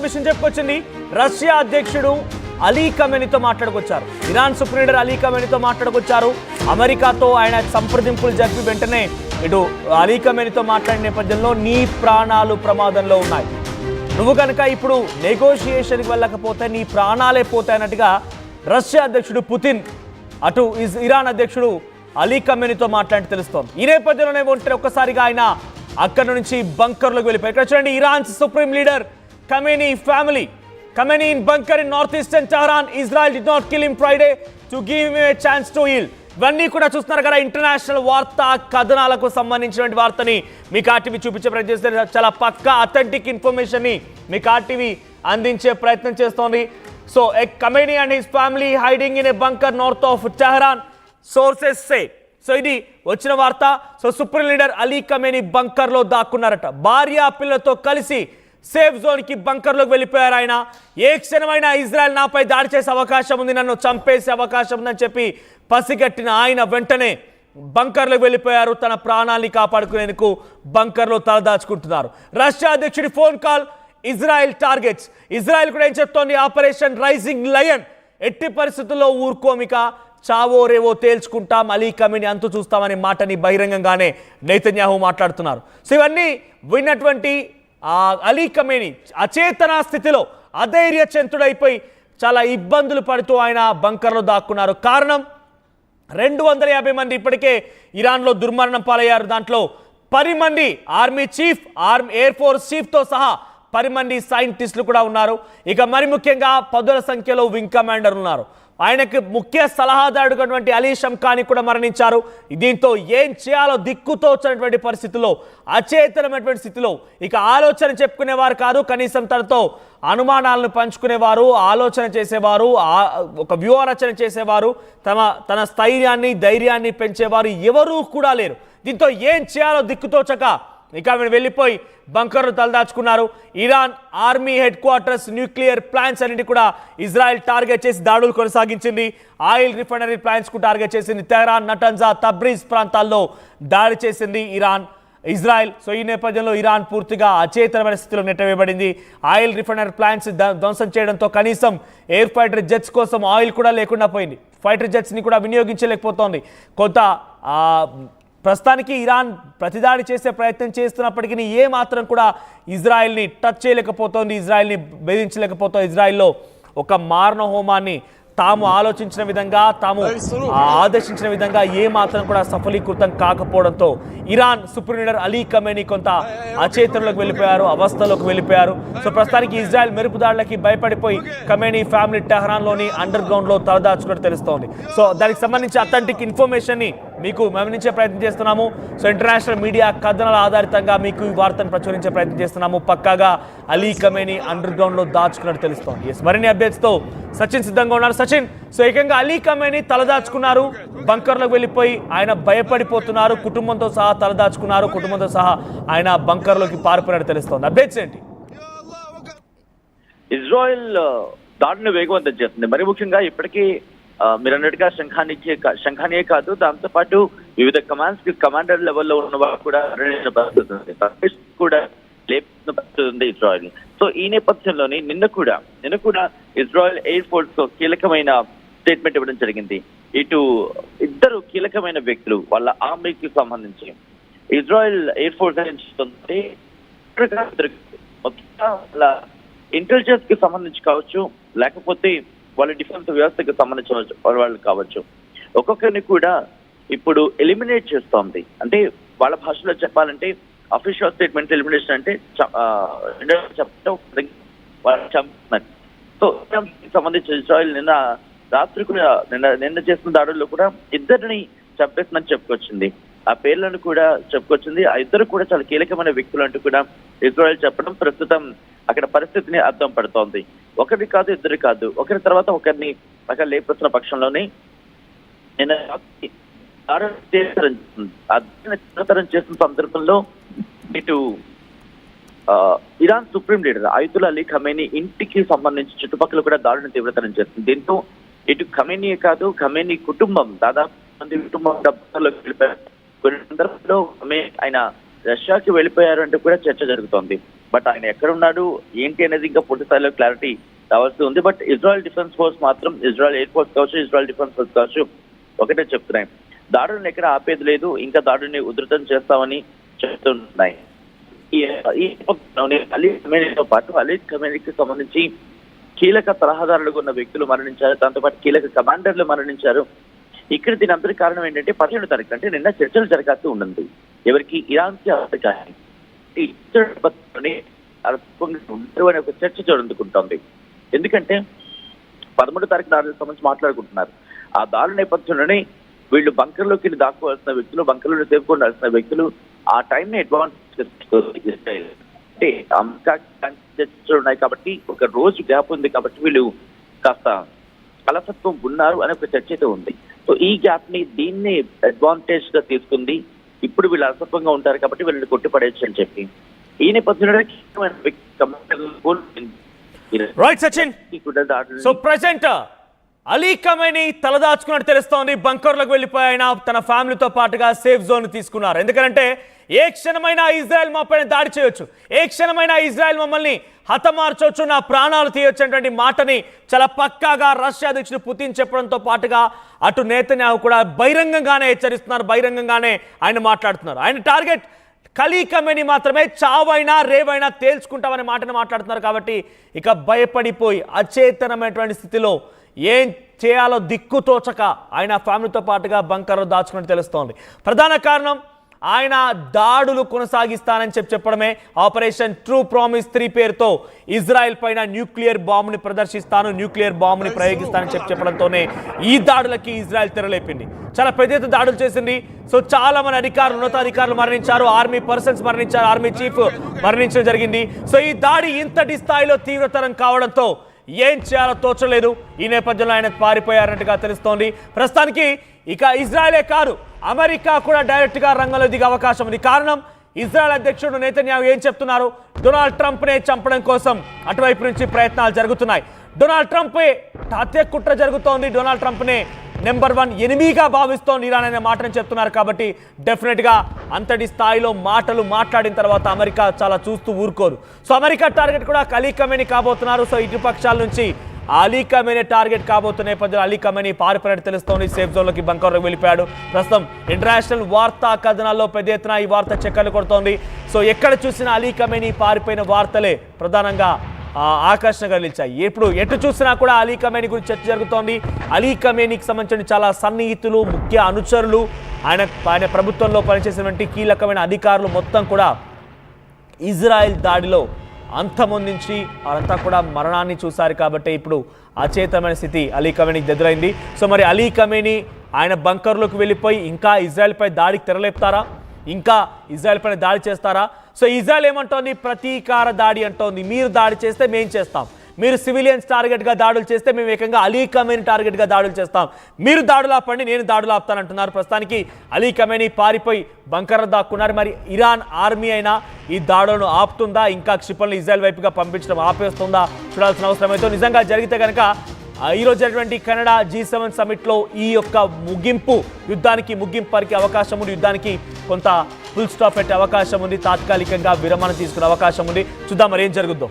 Machine చెప్పుకొచ్చింది. Russia అధ్యక్షుడు Ali ఖమేనీతో మాట్లాడుకొచ్చారు. ఇరాన్ సుప్రీం లీడర్ అలీ ఖమేనీతో మాట్లాడుకొచ్చారు. అమెరికాతో ఆయన సంప్రదింపులు జరిపి వెంటనే ఇటు అలీ ఖమేనీతో మాట్లాడిన నేపథ్యంలో నీ ప్రాణాలు ప్రమాదంలో ఉన్నాయి, నువ్వు కనుక ఇప్పుడు నెగోషియేషన్కి వెళ్ళకపోతే నీ ప్రాణాలే పోతాయన్నట్టుగా రష్యా అధ్యక్షుడు పుతిన్ అటు ఇరాన్ అధ్యక్షుడు అలీ ఖమేనీతో మాట్లాడి తెలుస్తోంది. ఈ నేపథ్యంలోనే ఉంటే ఒక్కసారిగా ఆయన అక్కడి నుంచి బంకర్లోకి వెళ్ళిపోయి ఇక్కడ చూడండి. Iran supreme leader Khamenei family, Khamenei in bunker in northeastern Tehran. Israel did not kill him Friday to give him a chance to heal. ఇవన్నీ కూడా చూస్తున్నారు కదా ఇంటర్నేషనల్ వార్తా కథనాలకు సంబంధించిన వార్తని మీకు ఆర్టీవీ చూపించే ప్రయత్నం చేస్తే చాలా పక్కా అథెంటిక్ ఇన్ఫర్మేషన్ని మీకు ఆర్టీవీ అందించే ప్రయత్నం చేస్తోంది. So Khamenei and his family hiding in a bunker north of Tehran, sources say. So ఇది వచ్చిన వార్త. So supreme leader Ali Khamenei బంకర్లో దాక్కున్నారట. భార్య పిల్లలతో కలిసి సేఫ్ జోన్కి బంకర్లోకి వెళ్ళిపోయారు ఆయన. ఏ క్షణమైనా ఇజ్రాయెల్ నాపై దాడి చేసే అవకాశం ఉంది, నన్ను చంపేసే అవకాశం ఉందని చెప్పి పసిగట్టిన ఆయన వెంటనే బంకర్లోకి వెళ్ళిపోయారు. తన ప్రాణాన్ని కాపాడుకునేందుకు బంకర్లో తలదాచుకుంటున్నారు. రష్యా అధ్యక్షుడి phone call Israel targets. Israel కూడా ఏం చెప్తోంది, ఆపరేషన్ రైజింగ్ లయన్, ఎట్టి పరిస్థితుల్లో ఊరుకోమిక, చావో రేవో తేల్చుకుంటాం, అలీ ఖమేనీ అంతు చూస్తామనే మాటని బహిరంగంగానే నెతన్యాహు మాట్లాడుతున్నారు. సో ఇవన్నీ విన్నటువంటి అలీ ఖమేనీ అచేతన స్థితిలో అధైర్య చెంతుడైపోయి చాలా ఇబ్బందులు పడుతూ ఆయన బంకర్లో దాక్కున్నారు. కారణం 250 మంది ఇప్పటికే ఇరాన్లో దుర్మరణం పాలయ్యారు. దాంట్లో 10 మంది ఆర్మీ చీఫ్, ఎయిర్ ఫోర్స్ చీఫ్తో సహా 10 మంది సైంటిస్టులు కూడా ఉన్నారు. ఇక మరి ముఖ్యంగా 10ల సంఖ్యలో వింగ్ కమాండర్ ఉన్నారు. ఆయనకు ముఖ్య సలహాదారుడున్నటువంటి అలీ షమ్ఖానీ కూడా మరణించారు. దీంతో ఏం చేయాలో దిక్కుతోచినటువంటి పరిస్థితుల్లో, అచేతనమైనటువంటి స్థితిలో ఇక ఆలోచన చెప్పుకునేవారు కాదు, కనీసం తనతో అనుమానాలను పంచుకునేవారు, ఆలోచన చేసేవారు, ఒక వ్యూహరచన చేసేవారు, తన స్థైర్యాన్ని ధైర్యాన్ని పెంచేవారు ఎవరూ కూడా లేరు. దీంతో ఏం చేయాలో దిక్కుతోచక ఇక ఆమె వెళ్ళిపోయి బంకర్లు తలదాచుకున్నారు. Iran army headquarters, nuclear plants అన్నింటి కూడా ఇజ్రాయెల్ టార్గెట్ చేసి దాడులు కొనసాగించింది. ఆయిల్ రిఫైనరీ ప్లాంట్స్ కు టార్గెట్ చేసింది. తెహరాన్, నటన్జా, తబ్రీజ్ ప్రాంతాల్లో దాడి చేసింది ఇజ్రాయెల్. సో ఈ నేపథ్యంలో ఇరాన్ పూర్తిగా అచేతనమైన స్థితిలో నెట్టవేయబడింది. ఆయిల్ రిఫైనరీ ప్లాంట్స్ ధ్వంసం చేయడంతో కనీసం ఎయిర్ ఫైటర్ జెట్స్ కోసం ఆయిల్ కూడా లేకుండా పోయింది. ఫైటర్ జెట్స్ని కూడా వినియోగించలేకపోతోంది. కొంత ప్రస్తుతానికి ఇరాన్ ప్రతిదాడి చేసే ప్రయత్నం చేస్తున్నప్పటికీ ఏ మాత్రం కూడా ఇజ్రాయెల్ని టచ్ చేయలేకపోతోంది, ఇజ్రాయెల్ని భేదించలేకపోతోంది. ఇజ్రాయెల్లో ఒక మారణ హోమాన్ని తాము ఆలోచించిన విధంగా, తాము ఆదేశించిన విధంగా ఏ మాత్రం కూడా సఫలీకృతం కాకపోవడంతో Iran supreme leader Ali Khamenei కొంత అచేతనలోకి వెళ్ళిపోయారు, అవస్థలోకి వెళ్ళిపోయారు. సో ప్రస్తుతానికి ఇజ్రాయెల్ మెరుపుదాడులకి భయపడిపోయి ఖమేనీ ఫ్యామిలీ టెహరాన్లోని అండర్ గ్రౌండ్లో తలదాచుకున్నట్టు తెలుస్తోంది. సో దానికి సంబంధించి అథెంటిక్ ఇన్ఫర్మేషన్ని మీకు గమనించే ప్రయత్నం చేస్తున్నాము. సో ఇంటర్నేషనల్ మీడియా కథనాల ఆధారితంగా మీకు ఈ వార్తను ప్రచురించే ప్రయత్నం చేస్తున్నాము. పక్కాగా అలీ ఖమేనీ అండర్ గ్రౌండ్లో దాచుకున్నట్టు తెలుస్తోంది. మరిన్ని అప్డేట్స్తో సచిన్ సిద్ధంగా ఉన్నారు. సచిన్, సో ఏకంగా అలీ ఖమేనీ తలదాచుకున్నారు, బంకర్లోకి వెళ్ళిపోయి ఆయన భయపడిపోతున్నారు, కుటుంబంతో సహా తలదాచుకున్నారు, కుటుంబంతో సహా ఆయన బంకర్లోకి పారిపోయినట్టు తెలుస్తోంది. అప్డేట్స్ ఏంటి? ఇజ్రాయెల్ దాడిని వేగవంతం చేస్తుంది. మరి ముఖ్యంగా ఇప్పటికీ మీరు అన్నట్టుగా శంఖానియే కాదు, దాంతో పాటు వివిధ కమాండర్ లెవెల్లో ఉన్న వారు కూడా కూడా లేపుతుంది ఇజ్రాయెల్. సో ఈ నేపథ్యంలోని నిన్న కూడా ఇజ్రాయెల్ ఎయిర్ ఫోర్స్ తో కీలకమైన స్టేట్మెంట్ ఇవ్వడం జరిగింది. ఇటు ఇద్దరు కీలకమైన వ్యక్తులు వాళ్ళ ఆర్మీకి సంబంధించి ఇజ్రాయెల్ ఎయిర్ ఫోర్స్ వాళ్ళ ఇంటెలిజెన్స్ కి సంబంధించి కావచ్చు, లేకపోతే వాళ్ళ డిఫెన్స్ వ్యవస్థకి సంబంధించిన వాళ్ళు కావచ్చు, ఒక్కొక్కరిని కూడా ఇప్పుడు ఎలిమినేట్ చేస్తోంది. అంటే వాళ్ళ భాషలో చెప్పాలంటే అఫీషియల్ స్టేట్మెంట్ ఎలిమినేషన్ అంటే చెప్పడం వాళ్ళు చంపుతున్నారు. సో సంబంధించి ఇజ్రాయెల్ నిన్న రాత్రి కూడా నిన్న చేసిన దాడుల్లో కూడా ఇద్దరిని చంపేస్తుందని చెప్పుకొచ్చింది. ఆ పేర్లను కూడా చెప్పుకొచ్చింది. ఆ ఇద్దరు కూడా చాలా కీలకమైన వ్యక్తులు అంటూ కూడా ఇజ్రాయెల్ చెప్పడం ప్రస్తుతం అక్కడ పరిస్థితిని అర్థం పడుతోంది. ఒకరి కాదు, ఇద్దరు కాదు, ఒకరి తర్వాత ఒకరిని అక్కడ లేపుతున్న పక్షంలోనే నిన్న తీవ్రతరం చేసిన సందర్భంలో ఇటు Iran supreme leader Ayatollah Ali Khamenei ఇంటికి సంబంధించి చుట్టుపక్కల కూడా దాడులను తీవ్రతరం చేస్తుంది. దీంతో ఇటు ఖమేనీయే కాదు, ఖమేనీ కుటుంబం దాదాపు మంది కుటుంబం డబ్బాలోకి వెళ్ళిపోయారు. కొన్ని సందర్భంలో ఆయన రష్యాకి వెళ్ళిపోయారు అంటూ కూడా చర్చ జరుగుతోంది. బట్ ఆయన ఎక్కడ ఉన్నాడు ఏంటి అనేది ఇంకా పూర్తి స్థాయిలో క్లారిటీ రావాల్సి ఉంది. బట్ ఇజ్రాయెల్ డిఫెన్స్ ఫోర్స్ మాత్రం, ఇజ్రాయెల్ ఎయిర్ ఫోర్స్ కావచ్చు, ఇజ్రాయెల్ డిఫెన్స్ ఫోర్స్ కావచ్చు, ఒకటే చెప్తున్నాయి, దాడులను ఎక్కడ ఆపేది లేదు, ఇంకా దాడుని ఉధృతం చేస్తామని చెప్తున్నాయి. అలీ ఖమేనీతో పాటు అలీ ఖమేనీకి సంబంధించి కీలక సలహాదారులుగా ఉన్న వ్యక్తులు మరణించారు, దాంతోపాటు కీలక కమాండర్లు మరణించారు. ఇక్కడ దీని అందరి కారణం ఏంటంటే 17వ తారీఖు అంటే నిన్న చర్చలు జరగాల్సి ఉన్నది. ఎవరికి? ఇరాన్కి అమెరికాకి అనే ఒక చర్చ జరుగుతుంటుంది. ఎందుకంటే 13వ తారీఖు దాడులకు సంబంధించి మాట్లాడుకుంటున్నారు. ఆ దాడుల నేపథ్యంలోనే వీళ్ళు బంకర్లోకి వెళ్ళి దాక్కోవాల్సిన వ్యక్తులు, బంకర్లో సేపుకోవాల్సిన వ్యక్తులు ఆ టైంని అడ్వాన్స్ అంటే అమెరికా చర్చలు ఉన్నాయి కాబట్టి ఒక రోజు గ్యాప్ ఉంది కాబట్టి వీళ్ళు కాస్త అలసత్వం ఉన్నారు అనే ఒక చర్చ అయితే ఉంది. సో ఈ గ్యాప్ ని దీన్ని అడ్వాంటేజ్ గా తీసుకుంది. ఇప్పుడు వీళ్ళు అలసత్వంగా ఉంటారు కాబట్టి వీళ్ళని కొట్టిపడేయచ్చు అని చెప్పి ఈ నేపథ్యంలో right Sachin. So present Ali Khamenei తలదాచుకున్నట్టు తెలుస్తోంది. బంకర్లకు వెళ్ళిపోయి ఆయన తన ఫ్యామిలీతో పాటుగా సేఫ్ జోన్ తీసుకున్నారు. ఎందుకంటే ఏ క్షణమైనా ఇజ్రాయెల్ మా పైన దాడి చేయొచ్చు, ఏ క్షణమైనా ఇజ్రాయెల్ మమ్మల్ని హతమార్చవచ్చు, నా ప్రాణాలు తీయొచ్చు అనేటువంటి మాటని చాలా పక్కాగా రష్యా అధ్యక్షుడు పుతిన్ చెప్పడంతో పాటుగా అటు నేతన్యాహు కూడా బహిరంగంగానే హెచ్చరిస్తున్నారు, బహిరంగంగానే ఆయన మాట్లాడుతున్నారు. ఆయన టార్గెట్ అలీ ఖమేనీ మాత్రమే, చావైనా రేవైనా తేల్చుకుంటామనే మాటను మాట్లాడుతున్నారు. కాబట్టి ఇక భయపడిపోయి అచేతనమైనటువంటి స్థితిలో ఏం చేయాలో దిక్కుతోచక ఆయన ఫ్యామిలీతో పాటుగా బంకర్లో దాచుకున్నట్టు తెలుస్తోంది. ప్రధాన కారణం ఆయన దాడులు కొనసాగిస్తానని చెప్పడమే. ఆపరేషన్ ట్రూ ప్రామిస్ 3 పేరుతో ఇజ్రాయెల్ పైన న్యూక్లియర్ బాంబుని ప్రదర్శిస్తాను, న్యూక్లియర్ బాంబుని ప్రయోగిస్తానని చెప్పడంతోనే ఈ దాడులకి ఇజ్రాయెల్ తెరలేపింది. చాలా పెద్ద ఎత్తున దాడులు చేసింది. సో చాలా మంది అధికారులు, ఉన్నతాధికారులు మరణించారు, ఆర్మీ పర్సన్స్ మరణించారు, ఆర్మీ చీఫ్ మరణించడం జరిగింది. సో ఈ దాడి ఇంతటి స్థాయిలో తీవ్రతరం కావడంతో ఏం చేయాలో తోచలేదు. ఈ నేపథ్యంలో ఆయన పారిపోయారన్నట్టుగా తెలుస్తోంది. ప్రస్తుతానికి ఇక ఇజ్రాయెలే కాదు, అమెరికా కూడా డైరెక్ట్ గా రంగంలో దిగే అవకాశం ఉంది. కారణం ఇజ్రాయెల్ అధ్యక్షుడు నెతన్యాహు ఏం చెప్తున్నారు? డొనాల్డ్ ట్రంప్ నే చంపడం కోసం అటువైపు నుంచి ప్రయత్నాలు జరుగుతున్నాయి. డొనాల్డ్ ట్రంప్ హత్య కుట్ర జరుగుతోంది, డొనాల్డ్ ట్రంప్ నే నెంబర్ 1 ఎనిమిగా భావిస్తోంది ఇరాన్ అనే మాటను చెప్తున్నారు. కాబట్టి డెఫినెట్ గా అంతటి స్థాయిలో మాటలు మాట్లాడిన తర్వాత అమెరికా చాలా చూస్తూ ఊరుకోరు. సో అమెరికా టార్గెట్ కూడా అలీ ఖమేనీ కాబోతున్నారు. సో ఇటు పక్షాల నుంచి అలీ ఖమేనీ టార్గెట్ కాబోతున్న నేపథ్యంలో అలీ ఖమేనీ పారిపోయినట్టు తెలుస్తోంది. సేఫ్ జోన్ లోకి బంకర్లోకి వెళ్ళిపోయాడు. ప్రస్తుతం ఇంటర్నేషనల్ వార్తా కథనాల్లో పెద్ద ఎత్తున ఈ వార్త చక్కర్లు కొడుతోంది. సో ఎక్కడ చూసినా అలీ ఖమేనీ పారిపోయిన వార్తలే ప్రధానంగా ఆకర్షణగా నిలిచాయి. ఇప్పుడు ఎటు చూసినా కూడా అలీ ఖమేనీ గురించి చర్చ జరుగుతోంది. అలీ ఖమేనీకి సంబంధించిన చాలా సన్నిహితులు, ముఖ్య అనుచరులు, ఆయన ప్రభుత్వంలో పనిచేసినటువంటి కీలకమైన అధికారులు మొత్తం కూడా ఇజ్రాయెల్ దాడిలో అంతమొందించి వారంతా కూడా మరణాన్ని చూశారు. కాబట్టి ఇప్పుడు అచేతమైన స్థితి అలీ ఖమేనీకి ఎదురైంది. సో మరి అలీ ఖమేనీ ఆయన బంకర్లోకి వెళ్ళిపోయి ఇంకా ఇజ్రాయెల్పై దాడికి తెరలేపుతారా, ఇంకా ఇజ్రాయెల్ పైన దాడి చేస్తారా? సో ఇజ్రాయెల్ ఏమంటోంది? ప్రతీకార దాడి అంటోంది. మీరు దాడి చేస్తే మేము చేస్తాం, మీరు సివిలియన్స్ టార్గెట్గా దాడులు చేస్తే మేము ఏకంగా అలీ ఖమేనీ టార్గెట్గా దాడులు చేస్తాం, మీరు దాడులు ఆపండి, నేను దాడులు ఆపుతానంటున్నారు. ప్రస్తుతానికి అలీ ఖమేనీ పారిపోయి బంకర్లో దాక్కున్నారు. మరి ఇరాన్ ఆర్మీ అయినా ఈ దాడులను ఆపుతుందా, ఇంకా క్షిపణులు ఇజ్రాయెల్ వైపుగా పంపించడం ఆపేస్తుందా చూడాల్సిన అవసరం అయితే. నిజంగా జరిగితే కనుక ఈరోజు జరిగినటువంటి కెనడా G7 సమిట్లో ఈ యొక్క యుద్ధానికి ముగింపు పరికే అవకాశం ఉంది. యుద్ధానికి కొంత ఫుల్ స్టాప్ పెట్టే అవకాశం ఉంది, తాత్కాలికంగా విరమణ తీసుకునే అవకాశం ఉంది. చూద్దాం మరి ఏం జరుగుద్దో.